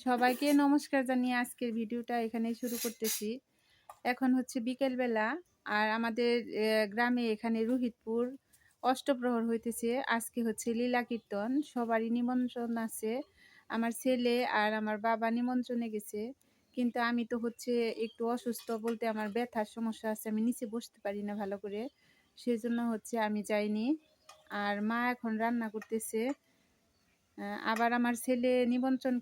সবাইকে নমস্কার জানিয়ে আজকের ভিডিওটা এখানেই শুরু করতেছি। এখন হচ্ছে বিকেলবেলা, আর আমাদের গ্রামে এখানে রোহিতপুর অষ্টপ্রহর হইতেছে। আজকে হচ্ছে লীলা কীর্তন, সবারই নিমন্ত্রণ আছে। আমার ছেলে আর আমার বাবা নিমন্ত্রণে গেছে, কিন্তু আমি তো হচ্ছে একটু অসুস্থ, বলতে আমার ব্যথার সমস্যা আছে, আমি নিচে বসতে পারি না ভালো করে, সেজন্য হচ্ছে আমি যাইনি। আর মা এখন রান্না করতেছে। আবার আমার ছেলে নিমন্ত্রণ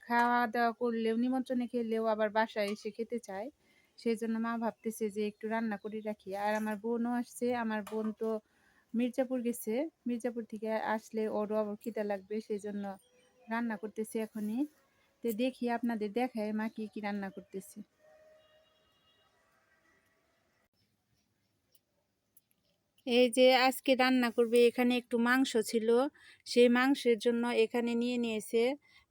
খাওয়া দাওয়া করলেও, নিমন্ত্রণে খেলেও আবার বাসায় এসে খেতে চায়। সেই জন্য মা ভাবতেছে যে একটু রান্না করে রাখি। আর আমার বোনও আসছে। আমার বোন তো মির্জাপুর গেছে, মির্জাপুর থেকে আসলে ওরও আবার খিদা লাগবে, সেই জন্য রান্না করতেছে এখনই। তো দেখি, আপনাদের দেখায় মা কি কি রান্না করতেছে। এই যে আজকে রান্না করবে, এখানে একটু মাংস ছিল, সেই মাংসের জন্য এখানে নিয়ে নিয়েছে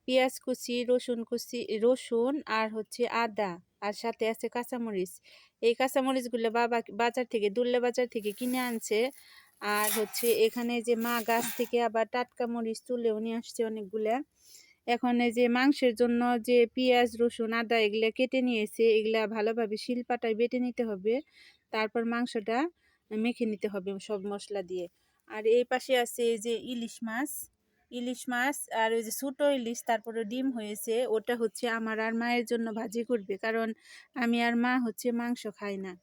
পেঁয়াজ কুচি, রসুন কুচি, রসুন আর হচ্ছে আদা, আর সাথে আছে কাঁচামরিচ। এই কাঁচামরিচগুলো বাবা বাজার থেকে, দুল্লা বাজার থেকে কিনে আনছে। আর হচ্ছে এখানে যে মা গাছ থেকে আবার টাটকা মরিচ তুলেও নিয়ে আসছে অনেকগুলা। এখন এই যে মাংসের জন্য যে পেঁয়াজ রসুন আদা এগুলা কেটে নিয়েছে, এগুলা ভালোভাবে শিলপাটায় বেটে নিতে হবে। তারপর মাংসটা মেখে নিতে হবে সব মশলা দিয়ে। আর এই পাশে আছে এই যে ইলিশ মাছ, ইলিশ মাছ আর ওই যে ছোটো ইলিশ, তারপরে ডিম হয়েছে, ওটা হচ্ছে আমার আর মায়ের জন্য ভাজি করবে, কারণ আমি আর মা হচ্ছে মাংস খাই না।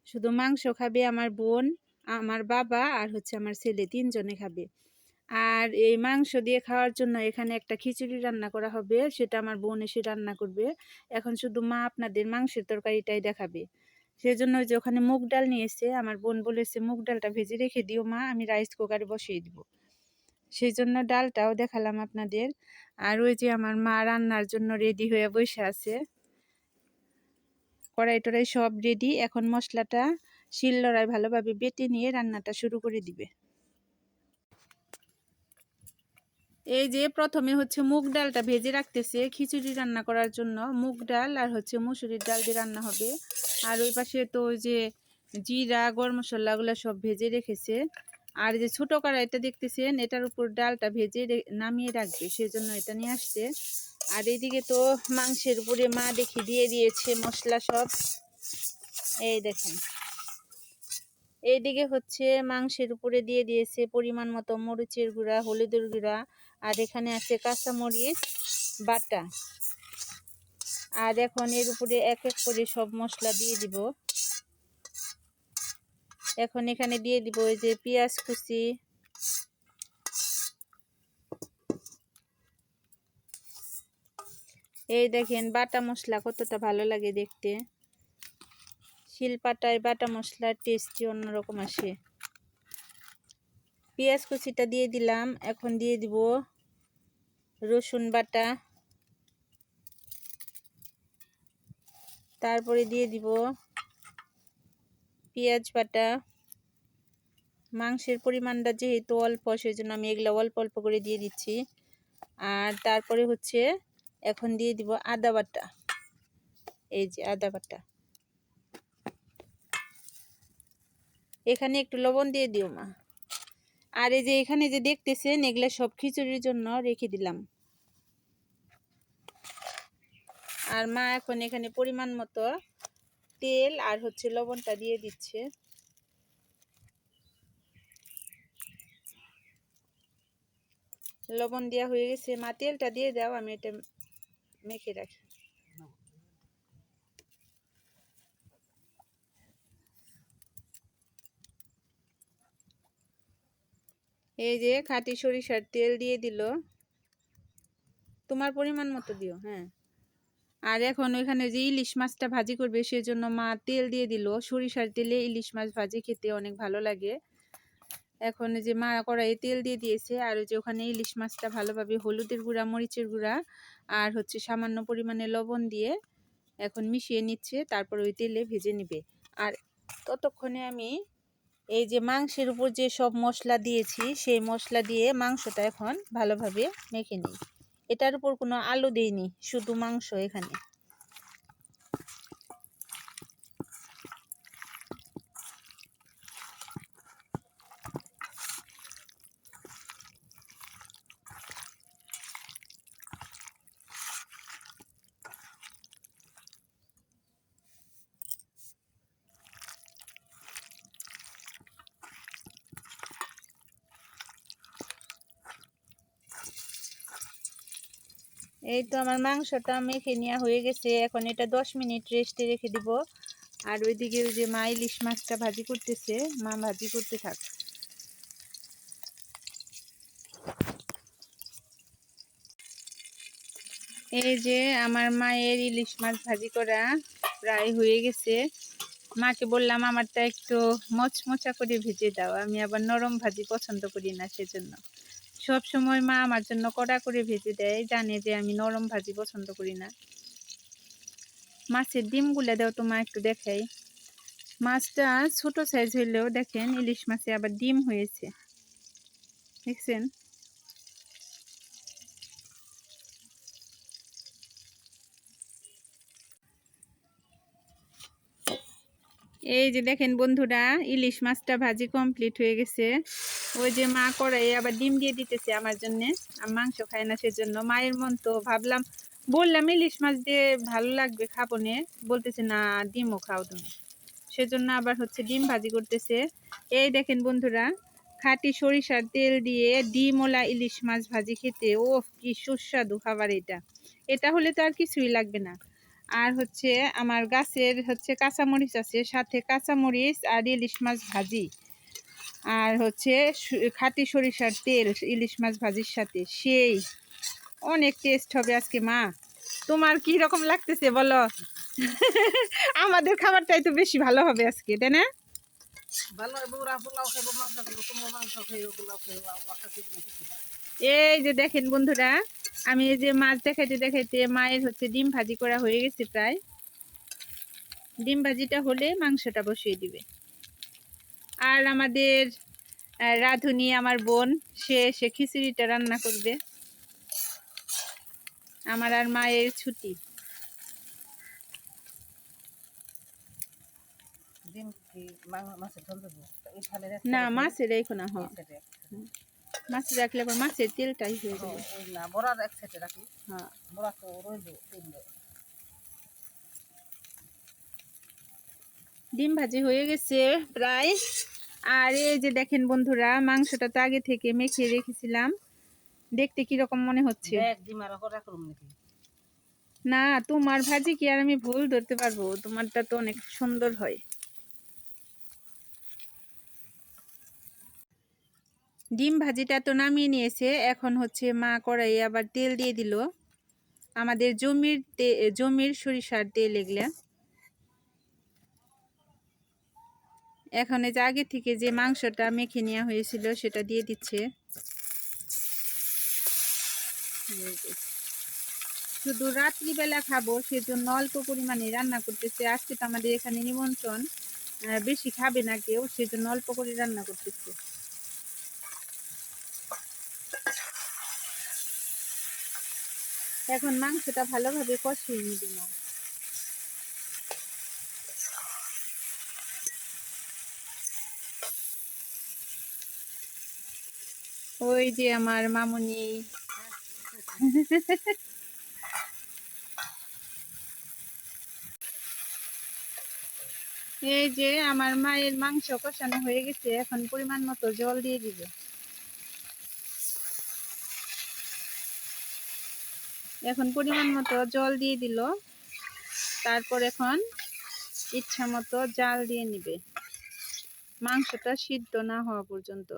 শুধু মাংস খাবে আমার বোন, আমার বাবা আর হচ্ছে আমার ছেলে, তিনজনে খাবে। আর এই মাংস দিয়ে খাওয়ার জন্য এখানে একটা খিচুড়ি রান্না করা হবে, সেটা আমার বোন এসে রান্না করবে। এখন শুধু মা আপনাদের মাংসের তরকারিটাই দেখাবে। সেজন্য ওই যে ওখানে মুগ ডাল নিয়েছে, আমার বোন বলেছে মুগ ডালটা ভেজে রেখে দিও মা, আমি রাইস কুকারে বসিয়ে দিব। সেই জন্য ডালটাও দেখালাম আপনাদের। আর ওই যে আমার মা রান্নার জন্য রেডি হয়ে বসে আছে, কড়াই টড়াই সব রেডি। এখন মশলাটা শিলনোড়ায় ভালোভাবে বেটে নিয়ে রান্নাটা শুরু করে দিবে। এই যে প্রথমে হচ্ছে মুগ ডালটা ভেজে রাখতেছে খিচুড়ি রান্না করার জন্য। মুগ ডাল আর হচ্ছে মুসুরির ডাল দিয়ে রান্না হবে। আর ওই পাশে তো ওই যে জিরা গরম মশলাগুলো সব ভেজে রেখেছে। আর যে ছোট কড়াইটা দেখতেছেন, এটার উপর ডালটা ভেজে নামিয়ে রাখবে, সেজন্য এটা নিয়ে আসছে। আর এইদিকে তো মাংসের উপরে মা দেখি দিয়ে দিয়েছে মশলা সব, এই দেখেন। এইদিকে হচ্ছে মাংসের উপরে দিয়ে দিয়েছে পরিমাণ মতো মরিচের গুঁড়া, হলুদের গুঁড়া, আর এখানে আছে কাঁচামরিচ বাটা। আর এখন এর উপরে এক এক করে সব মশলা দিয়ে দিব। এখন এখানে দিয়ে দিব এই যে পেঁয়াজ কুচি, এই দেখেন বাটা মশলা কতটা ভালো লাগে দেখতে। শিলপাটায় বাটা মশলার টেস্টই অন্যরকম আসে। পেঁয়াজ কুচিটা দিয়ে দিলাম। এখন দিয়ে দিব রসুন বাটা, তারপরে দিয়ে দিব পেঁয়াজ বাটা। মাংসের পরিমাণটা যেহেতু অল্প, সেজন্য আমি এগুলো অল্প অল্প করে দিয়ে দিচ্ছি। আর তারপরে হচ্ছে এখন দিয়ে দিব আদা বাটা, এই যে আদা বাটা। এখানে একটু লবণ দিয়ে দিও মা। আর এই যে এখানে যে দেখতেছেন, এগুলা সব খিচুড়ির জন্য রেখে দিলাম। আর মা এখন এখানে পরিমাণ মতো তেল আর হচ্ছে লবণটা দিয়ে দিচ্ছে। লবণ দেওয়া হয়ে গেছে, মা তেলটা দিয়ে দাও, আমি এটা মেখে রাখি। এই যে খাঁটি সরিষার তেল দিয়ে দিল, তোমার পরিমাণ মতো দিও। হ্যাঁ। আর এখন ওইখানে যে ইলিশ মাছটা ভাজি করবে, সেজন্য মা তেল দিয়ে দিল। সরিষার তেলে ইলিশ মাছ ভাজি খেতে অনেক ভালো লাগে। এখন যে মা কড়াইয়ে তেল দিয়ে দিয়েছে, আর ওই যে ওখানে ইলিশ মাছটা ভালোভাবে হলুদের গুঁড়া, মরিচের গুঁড়া আর হচ্ছে সামান্য পরিমাণে লবণ দিয়ে এখন মিশিয়ে নিচ্ছে। তারপর ওই তেলে ভেজে নেবে। আর ততক্ষণে আমি এই যে মাংসের উপর যে সব মশলা দিয়েছি, সেই মশলা দিয়ে মাংসটা এখন ভালোভাবে মেখে নিই। এটার উপর কোনো আলু দেইনি, শুধু মাংস এখানে। এই তো আমার মাংসটা মেখে নেওয়া হয়ে গেছে। এখন এটা 10 মিনিট রেস্টে রেখে দিব। আর ওইদিকে ওই যে মা ইলিশ মাছটা ভাজি করতেছে, মা ভাজি করতে থাক। এই যে আমার মায়ের ইলিশ মাছ ভাজি করা প্রায় হয়ে গেছে। মাকে বললাম আমারটা একটু মচমচা করে ভেজে দাও, আমি আবার নরম ভাজি পছন্দ করি না, সেজন্য সব সময় মা আমার জন্য কড়া করে ভেজে দেয়, জানে যে আমি নরম ভাজি পছন্দ করি না। মাছের ডিমগুলো দাও তো মা, একটু দেখাই। মাছটা ছোট সাইজ হইলেও দেখেন ইলিশ মাছে আবার ডিম হয়েছে, দেখছেন? এই যে দেখেন বন্ধুরা, ইলিশ মাছটা ভাজি কমপ্লিট হয়ে গেছে। ওই যে মা কড়াই আবার ডিম দিয়ে দিতেছে আমার জন্য। আমি মাংস খাই না, সেজন্য মায়ের মন তো ভাবলাম, বললাম ইলিশ মাছ দিয়ে ভালো লাগবে খাবো নে, বলতেছে না ডিমও খাও তুমি, সেজন্য আবার হচ্ছে ডিম ভাজি করতেছে। এই দেখেন বন্ধুরা, খাঁটি সরিষার তেল দিয়ে ডিমওয়ালা ইলিশ মাছ ভাজি খেতে ও কি সুস্বাদু খাবার। এটা এটা হলে তো আর কিছুই লাগবে না। আর হচ্ছে আমার গাছের হচ্ছে কাঁচামরিচ আছে, সাথে কাঁচামরিচ আর ইলিশ মাছ ভাজি, আর হচ্ছে খাঁটি সরিষার তেল ইলিশ মাছ ভাজির সাথে, সেই অনেক টেস্ট হবে আজকে। মা তোমার কি রকম লাগতেছে বলো? আমাদের খাবারটাই তো বেশি ভালো হবে আজকে, তাই না? এই যে দেখেন বন্ধুরা, আমি এই যে মাছ দেখাইতে দেখাইতে মায়ের হচ্ছে ডিম ভাজি করা হয়ে গেছে প্রায়। ডিম ভাজিটা হলে মাংসটা বসিয়ে দিবে। আর আমাদের রাঁধুনি আমার বোন, সে খিচুড়িটা রান্না করবে। আমার আর মায়ের ছুটি। না মাছের রেখো না, হ্যাঁ মাছ রাখলে আবার মাছের তেলটাই হয়ে যাবে। হ্যাঁ ডিম ভাজি হয়ে গেছে প্রায়। আর এই যে দেখেন বন্ধুরা, মাংসটা তো আগে থেকে মেখে রেখেছিলাম। দেখতে কিরকম মনে হচ্ছে? না তোমার ভাজি কি আর আমি ভুল ধরতে পারবো? তোমারটা তো অনেক সুন্দর হয়। ডিম ভাজিটা তো নামিয়ে নিয়েছে, এখন হচ্ছে মা কড়াইয়ে আবার তেল দিয়ে দিল, আমাদের জমির সরিষার তেল এগুলা। এখন এই যে আগে থেকে যে মাংসটা মেখে নেওয়া হয়েছিল সেটা দিয়ে দিচ্ছে। শুধু রাত্রিবেলা খাবো, সেজন্য অল্প পরিমাণে রান্না করতেছে। আজকে তো আমাদের এখানে নিমন্ত্রণ, বেশি খাবে না কেউ, সেজন্য অল্প করে রান্না করতেছে। এখন মাংসটা ভালোভাবে কষিয়ে নিবে না। ওই যে আমার মামুনি। এই যে আমার মায়ের মাংস কষানো হয়ে গেছে, এখন পরিমাণ মতো জল দিয়ে দিবে। এখন পরিমাণ মতো জল দিয়ে দিল, তারপর এখন ইচ্ছা মতো জাল দিয়ে নিবে, মাংসটা সিদ্ধ না হওয়া পর্যন্ত।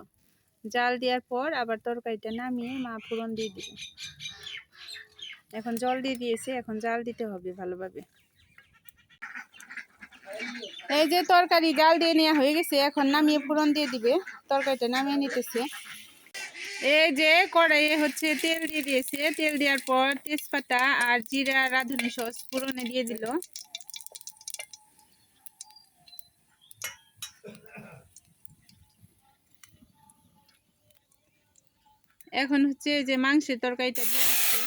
জাল দেওয়ার পর আবার তরকারিটা নামিয়ে মা ফোড়ন দিয়ে দিবে। এখন জল দিয়ে দিয়েছে, এখন জাল দিতে হবে ভালোভাবে। এই যে তরকারি জাল দিয়ে নেওয়া হয়ে গেছে, এখন নামিয়ে ফোড়ন দিয়ে দিবে, তরকারিটা নামিয়ে নিতেছে। এই যে কড়াইয়ে হচ্ছে তেল দিয়ে দিয়েছে, তেল দেওয়ার পর তেজপাতা আর জিরা রাঁধুনি সস ফোড়নে দিয়ে দিল। এখন হচ্ছে যে মাংসের তরকারিটা দিয়ে দিচ্ছে।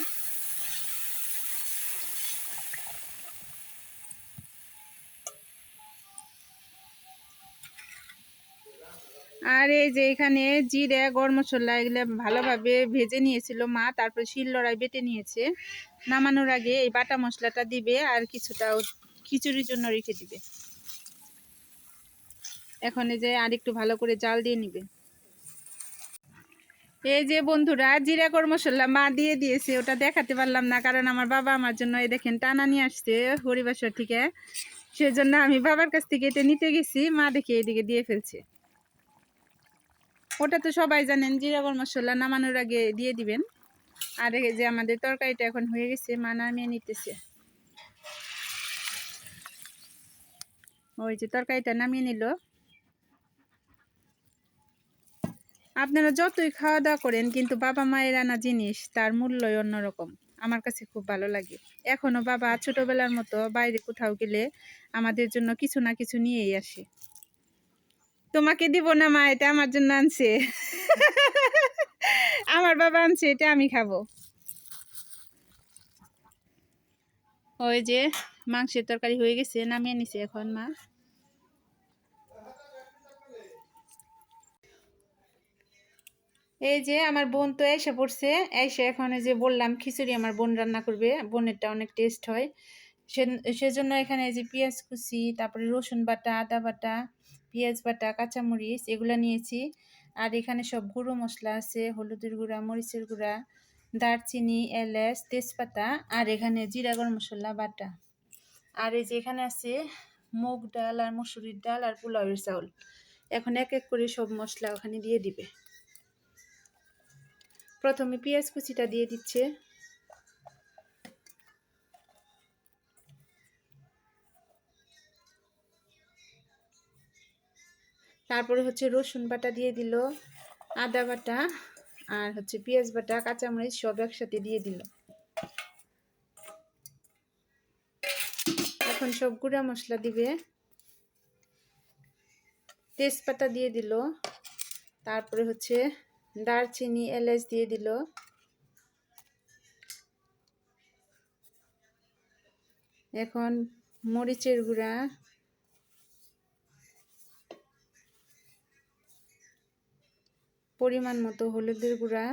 আর এই যে এখানে জিরা গরম মশলা এগুলো ভালোভাবে ভেজে নিয়েছিল মা, তারপর শিলনোড়ায় বেটে নিয়েছে। নামানোর আগে এই বাটা মশলাটা দিবে আর কিছুটা খিচুড়ির জন্য রেখে দিবে। এখন এই যে আরেকটু ভালো করে জাল দিয়ে নিবে। এই যে বন্ধুরা, জিরা গরম মশলা মা দিয়ে দিয়েছে, ওটা দেখাতে পারলাম না কারণ আমার বাবা আমার জন্য এই দেখেন টানা নিয়ে আসছে হরিবাসর থেকে। সেজন্য আমি বাবার কাছ থেকে এটা নিতে গেছি, মা দেখে এদিকে দিয়ে ফেলছে। ওটা তো সবাই জানেন, জিরা গরম মশলা নামানোর আগে দিয়ে দিবেন। আর এই যে আমাদের তরকারিটা এখন হয়ে গেছে, মা নামিয়ে নিতেছে। ওই যে তরকারিটা নামিয়ে নিল। আপনারা যতই খাওয়া দাওয়া করেন, কিন্তু বাবা মায়ের আনা জিনিস তার মূল্যই অন্যরকম। আমার কাছে খুব ভালো লাগে। এখনো বাবা ছোটবেলার মতো বাইরে কোথাও গেলে আমাদের জন্য কিছু না কিছু নিয়েই আসে। তোমাকে দিব না মা, এটা আমার জন্য আনছে। আমার বাবা আনছে, এটা আমি খাবো। ওই যে মাংসের তরকারি হয়ে গেছে, নামিয়ে নিছে এখন মা। এই যে আমার বোন তো এসে পড়ছে, এসে এখন এই যে বললাম খিচুড়ি আমার বোন রান্না করবে, বোনেরটা অনেক টেস্ট হয়। সেজন্য এখানে এই যে পেঁয়াজ কুচি, তারপরে রসুন বাটা, আদা বাটা, পেঁয়াজ বাটা, কাঁচামরিচ এগুলো নিয়েছি। আর এখানে সব গুঁড়ো মশলা আছে, হলুদের গুঁড়া, মরিচের গুঁড়া, দারচিনি, এলাচ, তেজপাতা, আর এখানে জিরা গরম মশলা বাটা। আর এই যে এখানে আছে মুগ ডাল আর মসুরির ডাল আর পোলাওয়ের চাউল। এখন এক এক করে সব মশলা ওখানে দিয়ে দিবে। প্রথমে পেঁয়াজ কুচিটা দিয়ে দিচ্ছে, তারপরে হচ্ছে রসুন বাটা দিয়ে দিল, আদা বাটা, আর হচ্ছে পেঁয়াজ বাটা, কাঁচামরিচ সব একসাথে দিয়ে দিল। এখন সব গুঁড়া মশলা দিবে, তেজপাতা দিয়ে দিল, তারপরে হচ্ছে দারচিনি, এলাচ দিয়ে দিল, এখন মরিচের গুঁড়া, পরিমাণ মতো হলুদের গুঁড়া,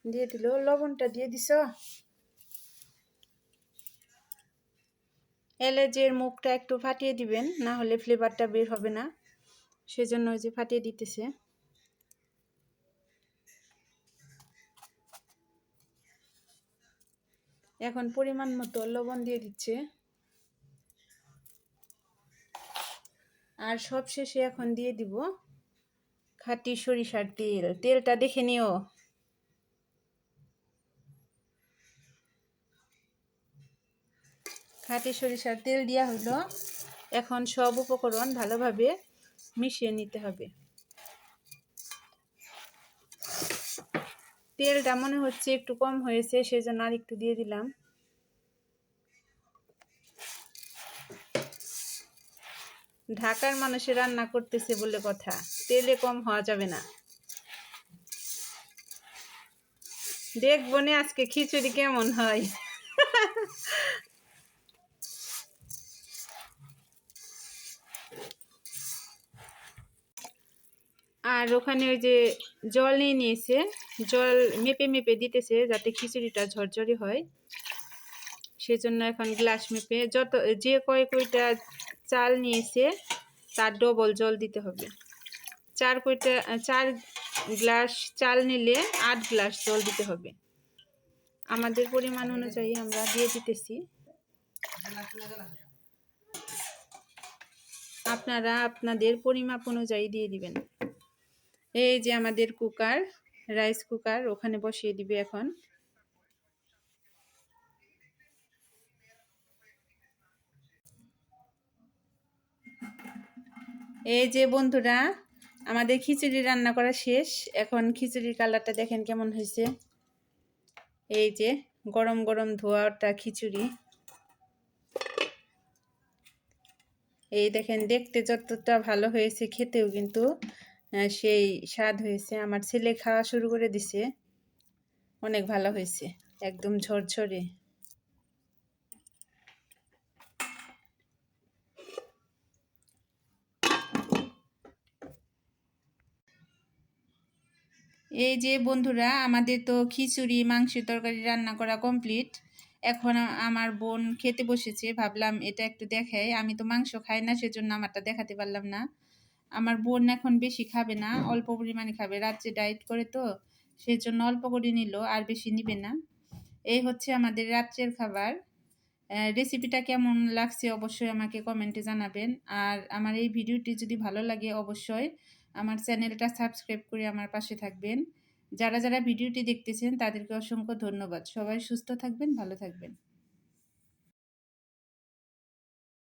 দিয়ে দিল, লবণটা দিয়ে দিছ। এলাচের মুখটা একটু ফাটিয়ে দিবেন, না হলে ফ্লেভারটা বের হবে না, সেজন্য ওই যে ফাটিয়ে দিতেছে। এখন পরিমাণ মতো লবণ দিয়ে দিচ্ছে। আর সবশেষে এখন দিয়ে দিব খাঁটি সরিষার তেল। তেলটা দেখে নিও। খাঁটি সরিষার তেল দেওয়া হলো। এখন সব উপকরণ ভালোভাবে মিশিয়ে নিতে হবে। তেলটা মনে হচ্ছে একটু কম হয়েছে, সেজন্য আর একটু দিয়ে দিলাম। ঢাকার মানুষে রান্না করতেছে বলে কথা, তেলে কম হওয়া যাবে না। দেখবো না আজকে খিচুড়ি কেমন হয়। আর ওখানে ওই যে জল নিয়ে নিয়েছে, জল মেপে মেপে দিতেছে যাতে খিচুড়িটা ঝরঝরে হয়। সেজন্য এখন গ্লাস মেপে যে কয়টা চাল নিয়েছে তার ডবল জল দিতে হবে। 4 গ্লাস চাল নিলে 8 গ্লাস জল দিতে হবে। আমাদের পরিমাণ অনুযায়ী আমরা দিয়ে দিতেছি, আপনারা আপনাদের পরিমাপ অনুযায়ী দিয়ে দিবেন। এই যে আমাদের কুকার, রাইস কুকার ওখানে বসিয়ে দিবে এখন। এই যে বন্ধুরা, আমাদের খিচুড়ি রান্না করা শেষ। এখন খিচুড়ির কালারটা দেখেন কেমন হয়েছে। এই যে গরম গরম ধোয়াটা খিচুড়ি, এই দেখেন দেখতে যতটা ভালো হয়েছে, খেতেও কিন্তু সেই স্বাদ হয়েছে। আমার ছেলে খাওয়া শুরু করে দিছে, অনেক ভালো হয়েছে, একদম ঝরঝরে। এই যে বন্ধুরা, আমাদের তো খিচুড়ি মাংসের তরকারি রান্না করা কমপ্লিট। এখন আমার বোন খেতে বসেছে, ভাবলাম এটা একটু দেখাই। আমি তো মাংস খাই না, সেজন্য আমারটা দেখাতে পারলাম না। আমার বোন এখন বেশি খাবে না, অল্প পরিমাণে খাবে, রাত্রে ডায়েট করে তো সেজন্য অল্প করে নিল, আর বেশি নিবে না। এই হচ্ছে আমাদের রাত্রের খাবার। রেসিপিটা কেমন লাগছে অবশ্যই আমাকে কমেন্টে জানাবেন। আর আমার এই ভিডিওটি যদি ভালো লাগে অবশ্যই আমার চ্যানেলটা সাবস্ক্রাইব করে আমার পাশে থাকবেন। যারা যারা ভিডিওটি দেখতেছেন তাদেরকে অসংখ্য ধন্যবাদ। সবাই সুস্থ থাকবেন, ভালো থাকবেন।